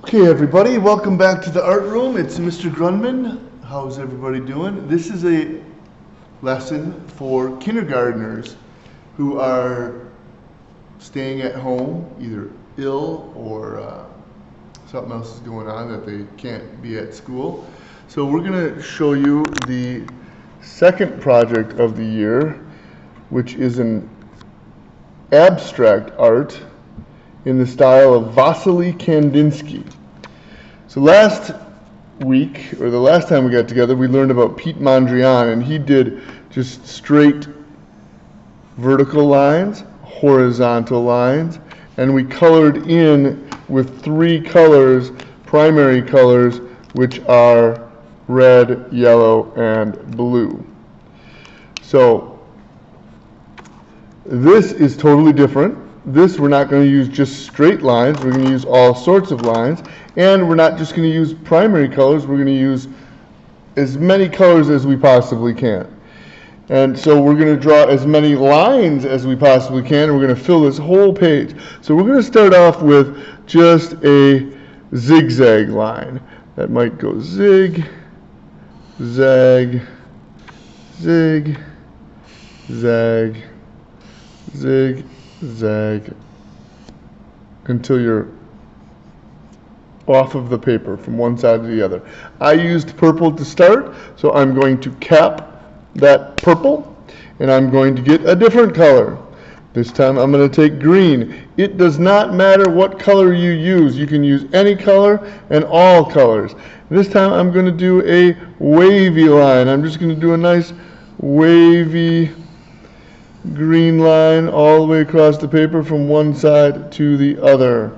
Okay, everybody, welcome back to the art room. It's Mr. Grunman. How's everybody doing? This is a lesson for kindergartners who are staying at home, either ill or something else is going on that they can't be at school. So we're going to show you the second project of the year, which is an abstract art in the style of Wassily Kandinsky. So last week, or the last time we got together, we learned about Pete Mondrian, and he did just straight vertical lines, horizontal lines, and we colored in with three colors, primary colors, which are red, yellow, and blue. So this is totally different. This, we're not going to use just straight lines, we're going to use all sorts of lines, and we're not just going to use primary colors, we're going to use as many colors as we possibly can. And so we're going to draw as many lines as we possibly can, and we're going to fill this whole page. So we're going to start off with just a zigzag line. That might go zig, zag, zig, zag, zig, zag, until you're off of the paper from one side to the other. I used purple to start, so I'm going to cap that purple, and I'm going to get a different color. This time I'm going to take green. It does not matter what color you use. You can use any color and all colors. This time I'm going to do a wavy line. I'm just going to do a nice wavy green line all the way across the paper from one side to the other.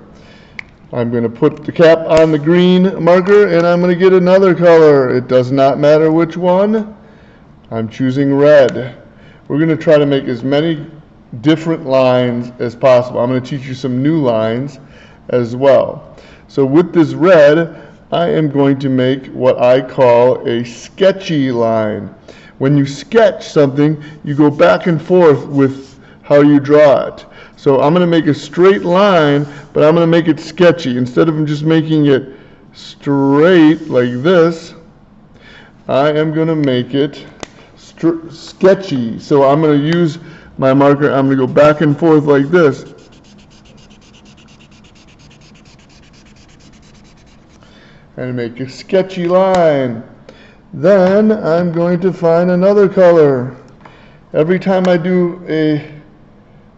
I'm going to put the cap on the green marker, and I'm going to get another color. It does not matter which one. I'm choosing red. We're going to try to make as many different lines as possible. I'm going to teach you some new lines as well. So with this red, I am going to make what I call a sketchy line. When you sketch something, you go back and forth with how you draw it. So I'm going to make a straight line, but I'm going to make it sketchy. Instead of just making it straight like this, I am going to make it sketchy. So I'm going to use my marker. I'm going to go back and forth like this. And make a sketchy line. Then I'm going to find another color. Every time I do a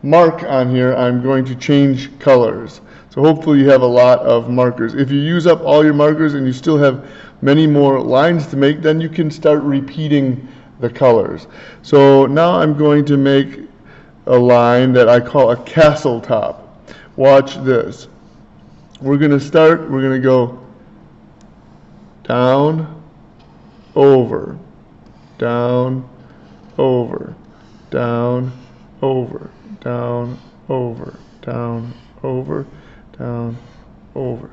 mark on here, I'm going to change colors. So hopefully you have a lot of markers. If you use up all your markers and you still have many more lines to make, then you can start repeating the colors. So now I'm going to make a line that I call a castle top. Watch this. We're going to go down, over, down, over, down, over, down, over, down, over, down, over,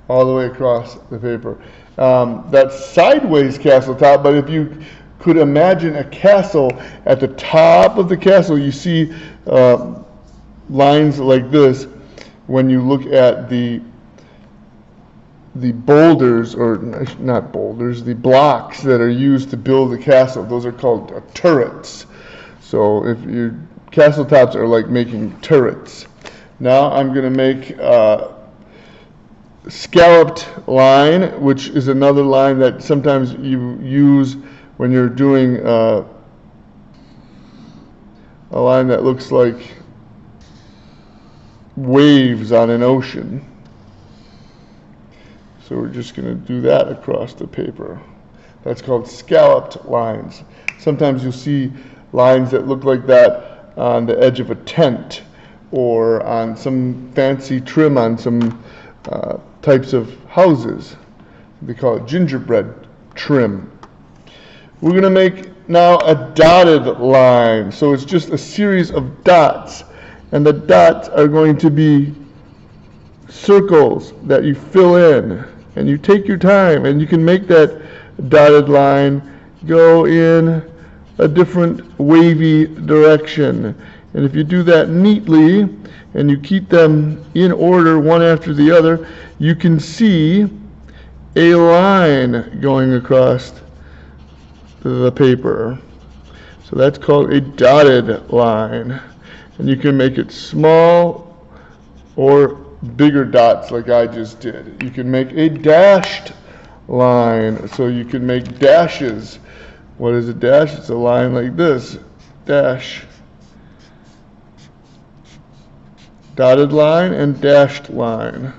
all the way across the paper. That's sideways castle top, but if you could imagine a castle, at the top of the castle you see lines like this. When you look at the boulders, or not boulders, the blocks that are used to build the castle, those are called turrets. So if your castle tops are like making turrets. Now I'm going to make a scalloped line, which is another line that sometimes you use when you're doing a line that looks like waves on an ocean. So we're just going to do that across the paper. That's called scalloped lines. Sometimes you'll see lines that look like that on the edge of a tent or on some fancy trim on some types of houses. They call it gingerbread trim. We're going to make now a dotted line. So it's just a series of dots, and the dots are going to be circles that you fill in. And you take your time, and you can make that dotted line go in a different wavy direction. And if you do that neatly, and you keep them in order one after the other, you can see a line going across the paper. So that's called a dotted line. And you can make it small or bigger dots like I just did. You can make a dashed line. So you can make dashes. What is a dash? It's a line like this. Dash. Dotted line and dashed line.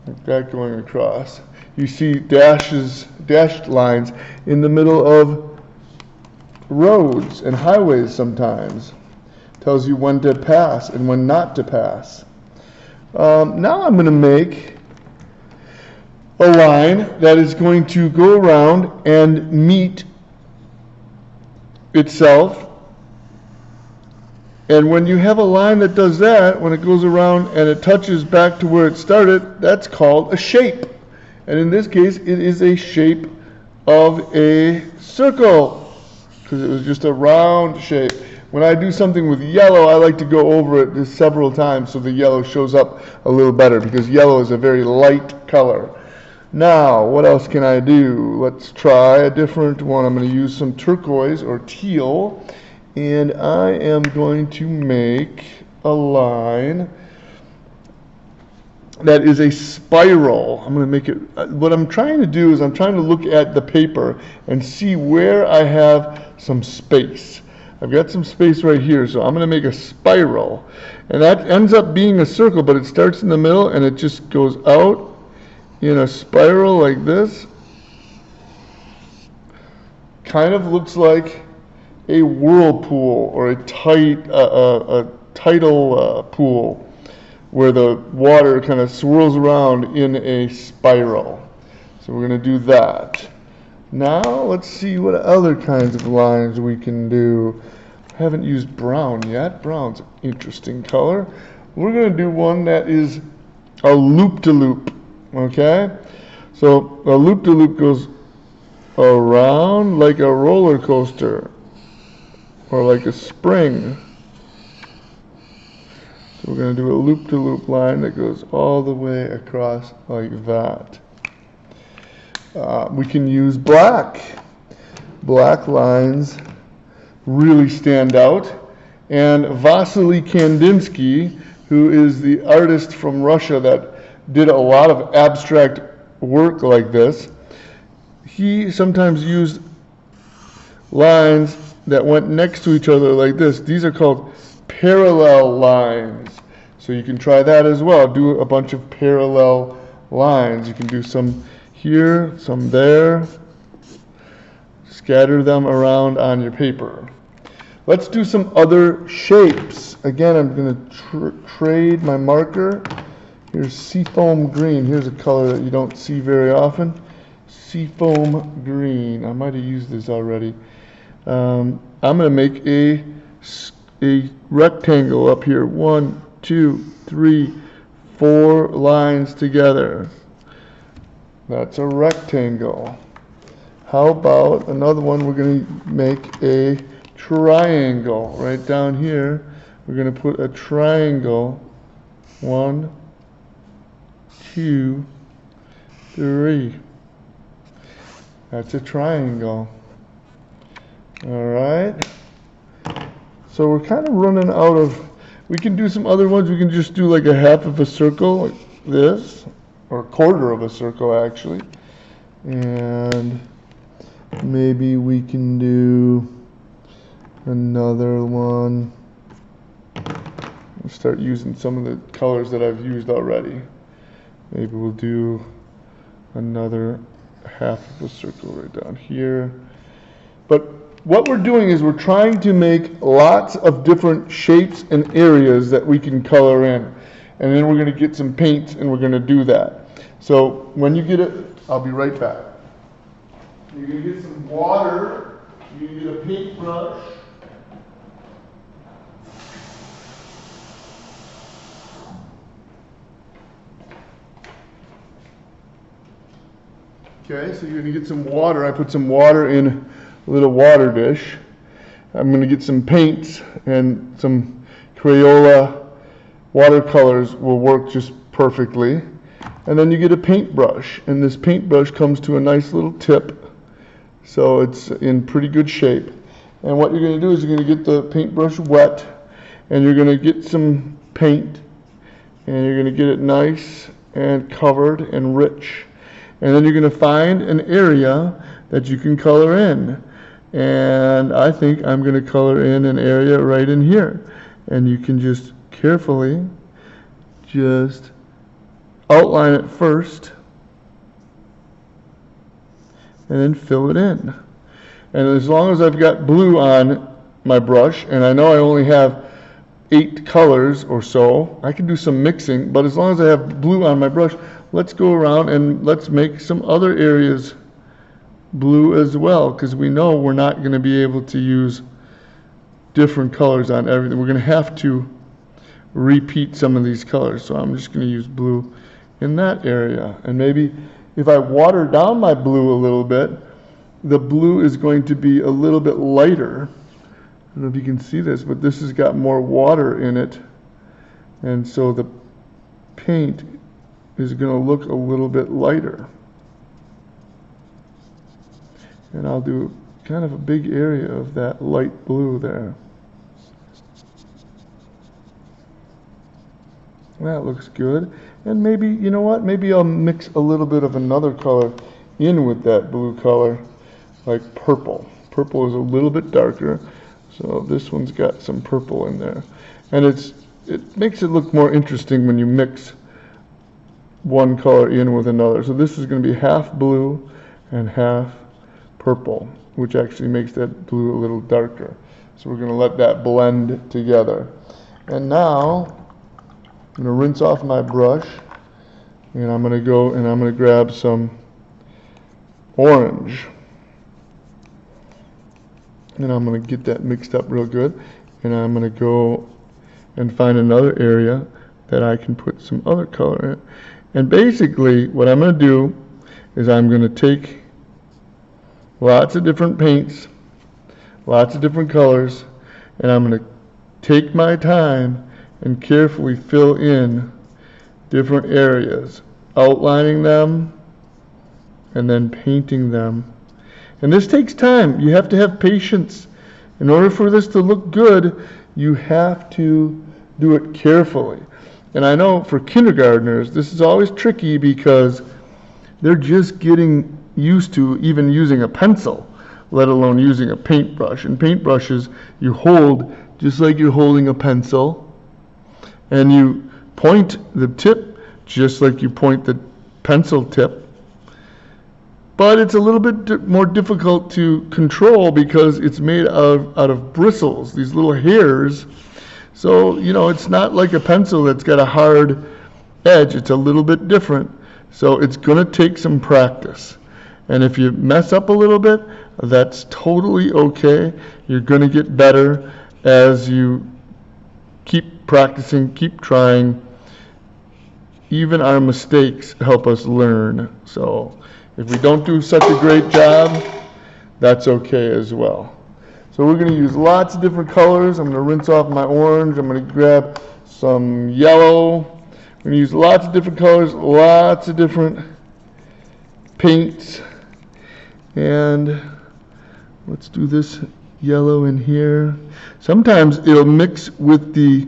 Like that going across. You see dashed lines in the middle of roads and highways sometimes. Tells you when to pass and when not to pass. Now I'm going to make a line that is going to go around and meet itself. And when you have a line that does that, when it goes around and it touches back to where it started, that's called a shape. And in this case, it is a shape of a circle, because it was just a round shape. When I do something with yellow, I like to go over it just several times so the yellow shows up a little better, because yellow is a very light color. Now, what else can I do? Let's try a different one. I'm going to use some turquoise or teal. And I am going to make a line that is a spiral. I'm going to make it, what I'm trying to do is I'm trying to look at the paper and see where I have some space. I've got some space right here, so I'm going to make a spiral. And that ends up being a circle, but it starts in the middle and it just goes out in a spiral like this. Kind of looks like a whirlpool or a tidal pool where the water kind of swirls around in a spiral. So we're going to do that. Now let's see what other kinds of lines we can do. I haven't used brown yet. Brown's an interesting color. We're going to do one that is a loop-de-loop. Okay? So a loop-de-loop goes around like a roller coaster, or like a spring. So we're going to do a loop-to-loop line that goes all the way across like that. We can use black. Black lines really stand out. And Wassily Kandinsky, who is the artist from Russia that did a lot of abstract work like this, he sometimes used lines that went next to each other like this. These are called parallel lines. So you can try that as well. Do a bunch of parallel lines. You can do some here, some there. Scatter them around on your paper. Let's do some other shapes. Again, I'm going to trade my marker. Here's seafoam green. Here's a color that you don't see very often. Seafoam green. I might have used this already. I'm going to make a rectangle up here. 1, 2, 3, 4 lines together. That's a rectangle. How about another one? We're going to make a triangle. Right down here, we're going to put a triangle. 1, 2, 3. That's a triangle. All right. So we're kind of running out of, we can do some other ones. We can just do like a half of a circle like this, or a quarter of a circle actually. And maybe we can do another one. I'll start using some of the colors that I've used already. Maybe we'll do another half of a circle right down here. But what we're doing is we're trying to make lots of different shapes and areas that we can color in. And then we're going to get some paints and we're going to do that. So when you get it, I'll be right back. You're going to get some water. You're going to get a paintbrush. Okay, so you're going to get some water. I put some water in a little water dish. I'm going to get some paints and some Crayola watercolors will work just perfectly. And then you get a paintbrush, and this paintbrush comes to a nice little tip, so it's in pretty good shape. And what you're going to do is you're going to get the paintbrush wet, and you're going to get some paint, and you're going to get it nice and covered and rich. And then you're going to find an area that you can color in. And I think I'm going to color in an area right in here. And you can just carefully just outline it first and then fill it in. And as long as I've got blue on my brush, and I know I only have 8 colors or so, I can do some mixing, but as long as I have blue on my brush, let's go around and let's make some other areas blue as well, because we know we're not going to be able to use different colors on everything. We're going to have to repeat some of these colors, so I'm just going to use blue in that area. And maybe if I water down my blue a little bit, the blue is going to be a little bit lighter. I don't know if you can see this, but this has got more water in it, and so the paint is going to look a little bit lighter. And I'll do kind of a big area of that light blue there. That looks good. And maybe, you know what, maybe I'll mix a little bit of another color in with that blue color, like purple. Purple is a little bit darker, so this one's got some purple in there. And it makes it look more interesting when you mix one color in with another. So this is going to be half blue and half purple, which actually makes that blue a little darker. So we're going to let that blend together. And now I'm going to rinse off my brush, and I'm going to go and I'm going to grab some orange. And I'm going to get that mixed up real good. And I'm going to go and find another area that I can put some other color in. And basically what I'm going to do is I'm going to take lots of different paints, lots of different colors, and I'm going to take my time and carefully fill in different areas, outlining them and then painting them. And this takes time. You have to have patience. In order for this to look good, you have to do it carefully. And I know for kindergartners, this is always tricky because they're just getting used to even using a pencil, let alone using a paintbrush. And paintbrushes you hold just like you're holding a pencil, and you point the tip just like you point the pencil tip. But it's a little bit more difficult to control because it's made out of bristles, these little hairs. So, you know, it's not like a pencil that's got a hard edge. It's a little bit different. So it's going to take some practice. And if you mess up a little bit, that's totally okay. You're going to get better as you keep practicing, keep trying. Even our mistakes help us learn. So if we don't do such a great job, that's okay as well. So we're going to use lots of different colors. I'm going to rinse off my orange. I'm going to grab some yellow. We're going to use lots of different colors, lots of different paints. And let's do this yellow in here. Sometimes it'll mix with the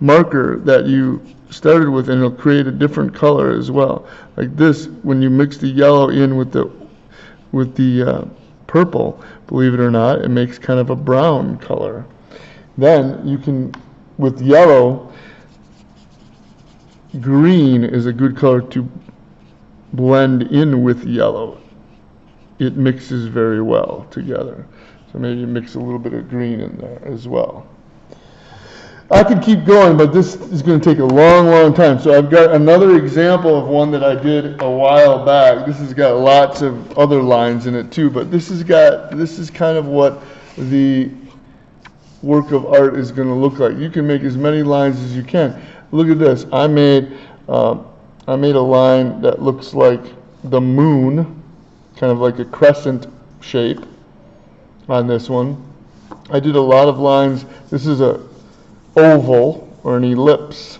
marker that you started with, and it'll create a different color as well. Like this, when you mix the yellow in with the purple, believe it or not, it makes kind of a brown color. Then you can, with yellow, green is a good color to blend in with yellow. It mixes very well together. So maybe you mix a little bit of green in there as well. I could keep going, but this is going to take a long, long time. So I've got another example of one that I did a while back. This has got lots of other lines in it too, but this is kind of what the work of art is going to look like. You can make as many lines as you can. Look at this. I made a line that looks like the moon, kind of like a crescent shape on this one. I did a lot of lines. This is a oval or an ellipse,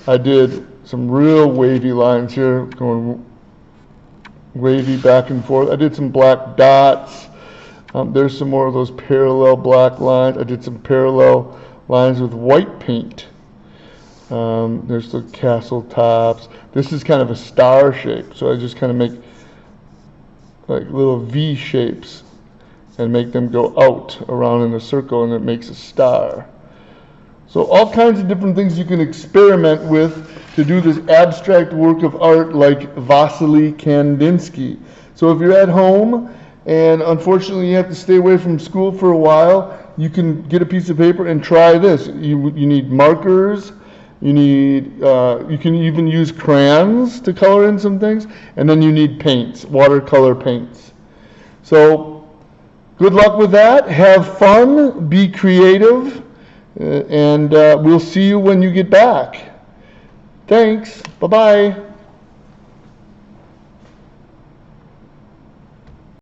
I did some real wavy lines here, going wavy back and forth. I did some black dots. There's some more of those parallel black lines. I did some parallel lines with white paint. There's the castle tops. This is kind of a star shape, so I just kind of make like little V shapes and make them go out around in a circle, and it makes a star. So all kinds of different things you can experiment with to do this abstract work of art like Wassily Kandinsky. So if you're at home and unfortunately you have to stay away from school for a while, you can get a piece of paper and try this. You need markers, you can even use crayons to color in some things, and then you need paints, watercolor paints. So good luck with that. Have fun, be creative, and we'll see you when you get back. Thanks. Bye-bye.